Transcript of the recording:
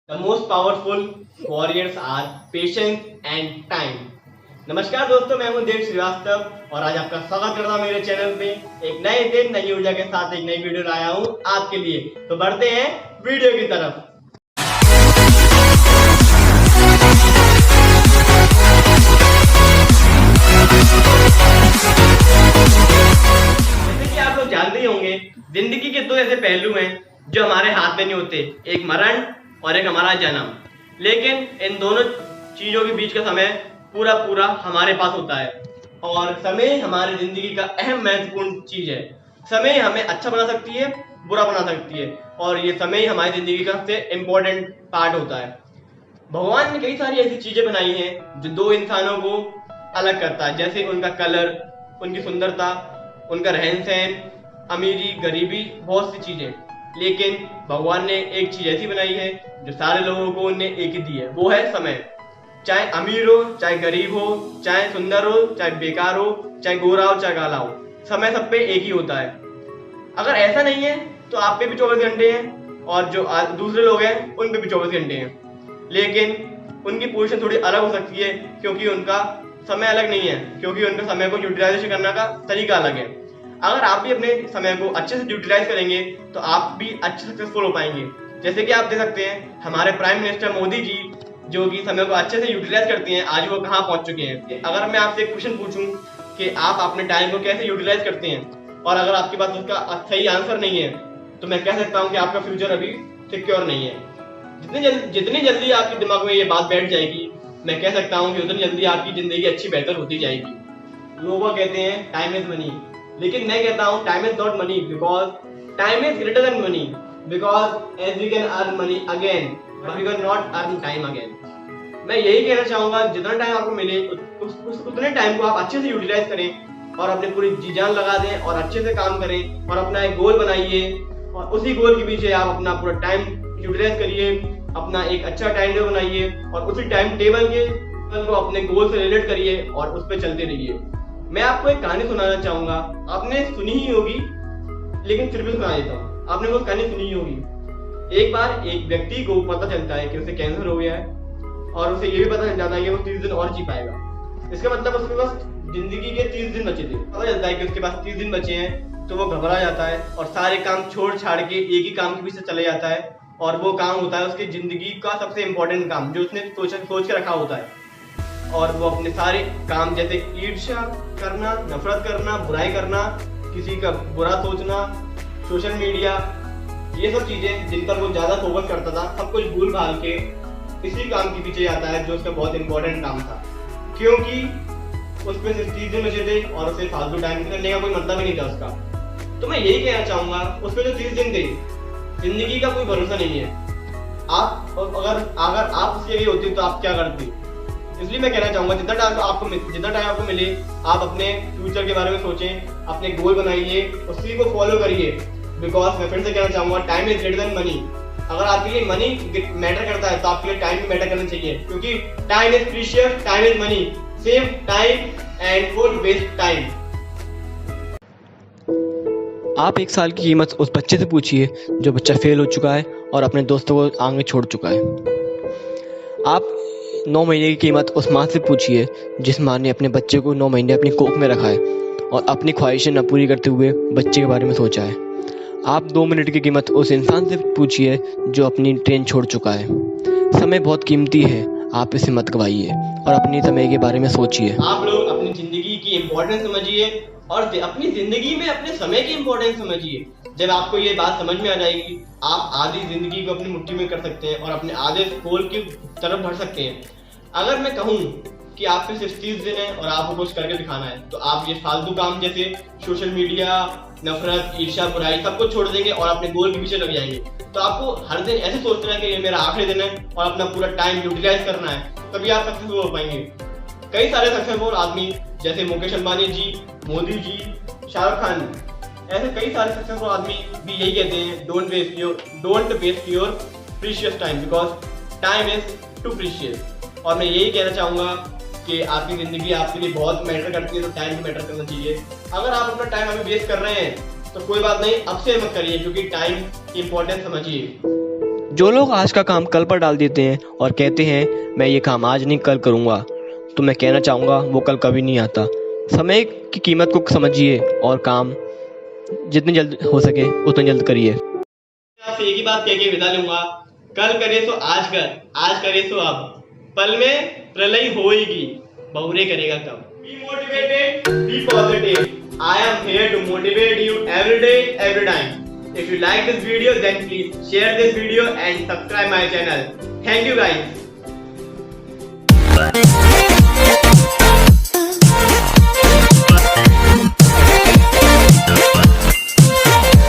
The most powerful warriors are patience and time. नमस्कार दोस्तों, मैं हूं देव श्रीवास्तव और आज आपका स्वागत करता हूं मेरे चैनल पे। एक नए दिन नई ऊर्जा के साथ एक नई वीडियो लाया हूं आपके लिए। तो बढ़ते हैं वीडियो की तरफ। जैसे कि आप लोग जानते ही होंगे, जिंदगी के दो ऐसे पहलू हैं जो हमारे हाथ में नहीं होते, एक मरण और एक हमारा जन्म। लेकिन इन दोनों चीजों के बीच का समय पूरा हमारे पास होता है और समय हमारी जिंदगी का अहम महत्वपूर्ण चीज है। समय हमें अच्छा बना सकती है, बुरा बना सकती है और ये समय हमारी जिंदगी का सबसे इम्पोर्टेंट पार्ट होता है। भगवान ने कई सारी ऐसी चीजें बनाई हैं जो दो इंसानों को अलग करता है, जैसे उनका कलर, उनकी सुंदरता, उनका रहन सहन, अमीरी गरीबी, बहुत सी चीजें। लेकिन भगवान ने एक चीज ऐसी बनाई है जो सारे लोगों को उन्हें एक ही दी है, वो है समय। चाहे अमीर हो, चाहे गरीब हो, चाहे सुंदर हो, चाहे बेकार हो, चाहे गोरा हो, चाहे काला हो, समय सब पे एक ही होता है। अगर ऐसा नहीं है तो आप पे भी 24 घंटे हैं और जो दूसरे लोग हैं उन पे भी 24 घंटे हैं। लेकिन उनकी पोजीशन थोड़ी अलग हो सकती है क्योंकि उनका समय अलग नहीं है, क्योंकि उनका समय को यूटिलाइजेशन करने का तरीका अलग है। अगर आप भी अपने समय को अच्छे से यूटिलाइज करेंगे तो आप भी अच्छे सक्सेसफुल हो पाएंगे। जैसे कि आप देख सकते हैं हमारे प्राइम मिनिस्टर मोदी जी, जो कि समय को अच्छे से यूटिलाइज करते हैं, आज वो कहाँ पहुंच चुके हैं। अगर मैं आपसे एक क्वेश्चन पूछूं कि आप अपने टाइम को कैसे यूटिलाइज करते हैं और अगर आपके पास उसका सही आंसर नहीं है तो मैं कह सकता हूं कि आपका फ्यूचर अभी सिक्योर नहीं है। जितनी जल्दी आपके दिमाग में ये बात बैठ जाएगी, मैं कह सकता हूं कि उतनी जल्दी आपकी जिंदगी अच्छी बेहतर होती जाएगी। लोग कहते हैं टाइम इज मनी, लेकिन मैं कहता हूं time is not money, because time is greater than money, because as we can earn money again but we can not earn time again. मैं यही कहना चाहूंगा, जितना टाइम आपको मिले उतने टाइम को आप अच्छे से यूटिलाइज करें और अपनी पूरी जी जान लगा दें और अच्छे से काम करें और अपना एक गोल बनाइए और उसी गोल के पीछे आप अपना पूरा टाइम यूटिलाइज करिए, अपना एक अच्छा टाइम टेबल बनाइए और उसी टाइम टेबल को अपने गोल से रिलेट करिए और उस पर चलते रहिए। मैं आपको एक कहानी सुनाना चाहूंगा, आपने सुनी ही होगी लेकिन फिर भी सुना देता हूँ। आपने वो कहानी सुनी ही होगी। एक बार एक व्यक्ति को पता चलता है कि उसे कैंसर हो गया है और उसे ये भी पता चल जाता है कि वो 30 दिन और जी पाएगा। इसका मतलब उसके पास जिंदगी के 30 दिन बचे थे। पता चलता है कि उसके पास 30 दिन बचे हैं तो वो घबरा जाता है और सारे काम छोड़ छाड़ के एक ही काम के पीछे चले जाता है और वो काम होता है उसकी जिंदगी का सबसे इम्पोर्टेंट काम, जो उसने सोच के रखा होता है। और वो अपने सारे काम जैसे ईर्ष्या करना, नफरत करना, बुराई करना, किसी का बुरा सोचना, सोशल मीडिया, ये सब चीजें जिन पर वो ज्यादा फोकस करता था, सब कुछ भूल भाल के इसी काम के पीछे जाता है जो उसका बहुत इंपॉर्टेंट काम था, क्योंकि उसमें सिर्फ 30 दिन बचे थे और उसे फालतू टाइम करने का कोई मतलब ही नहीं था उसका। तो मैं यही कहना चाहूंगा, उसमें जो 30 दिन थे, जिंदगी का कोई भरोसा नहीं है। आप अगर आप उसके लिए होते तो आप क्या करते। इसलिए मैं कहना चाहूंगा जितना टाइम आपको मिले आप अपने फ्यूचर के बारे में सोचें, अपने गोल बनाइए, उसी को फॉलो करिए। बिकॉज मैं फिर से कहना चाहूंगा time is greater than money. अगर आपके लिए मनी मैटर करता है तो आपके लिए टाइम भी मैटर करना चाहिए, क्योंकि time is precious, time is money. Save time and don't waste time. आप 1 साल की कीमत उस बच्चे से पूछिए जो बच्चा फेल हो चुका है और अपने दोस्तों को आगे छोड़ चुका है। आप 9 महीने की कीमत उस माँ से पूछिए जिस माँ ने अपने बच्चे को 9 महीने अपनी कोख में रखा है और अपनी ख्वाहिशें न पूरी करते हुए बच्चे के बारे में सोचा है। आप 2 मिनट की कीमत उस इंसान से पूछिए जो अपनी ट्रेन छोड़ चुका है। समय बहुत कीमती है, आप इसे मत गवाइए और अपनी समय के बारे में सोचिए। आप लोग अपनी जिंदगी की इम्पोर्टेंस समझिए और अपनी जिंदगी में अपने समय की इम्पोर्टेंस समझिए। जब आपको ये बात समझ में आ जाएगी, आप आधी जिंदगी को अपनी मुट्ठी में कर सकते हैं और अपने आधे गोल की तरफ बढ़ सकते हैं। अगर मैं कहूँ कि आप पे सिर्फ 30 दिन है और आपको कुछ करके दिखाना है, तो आप ये फालतू काम जैसे सोशल मीडिया, नफरत, ईर्ष्या, बुराई सब कुछ छोड़ देंगे और अपने गोल के पीछे लग जाएंगे। तो आपको हर दिन ऐसे सोचना है कि ये मेरा आखिरी दिन है और अपना पूरा टाइम यूटिलाइज करना है, तभी आप सक्सेसफुल हो पाएंगे। कई सारे सक्सेसफुल आदमी जैसे मुकेश अंबानी जी, मोदी जी, शाहरुख खान, ऐसे कई सारे सक्सेसफुल आदमी भी यही कहते हैं, don't waste your precious time, because time is too precious. और मैं यही कहना चाहूंगा कि आपकी जिंदगी आपके लिए बहुत मैटर करती है, तो टाइम भी मैटर करना चाहिए। अगर आप अपना टाइम अभी वेस्ट कर रहे हैं तो कोई बात नहीं, अब से मत करिए, क्योंकि टाइम की इंपॉर्टेंस समझिए। जो लोग आज का काम कल पर डाल देते हैं और कहते हैं मैं ये काम आज नहीं कल करूँगा, तो मैं कहना चाहूँगा वो कल कभी नहीं आता। समय की कीमत को समझिए और काम जितनी जल्द हो सके उतनी जल्द करिए। आपसे एक ही बात कह के विदा लूंगा, कल करे तो आज कर, आज करे तो अब, पल में प्रलय होएगी, बहुरे करेगा कब। Be motivated, be positive. I am here to motivate you every day, every time. If you like this video, then please share this video and subscribe my channel. Thank you guys.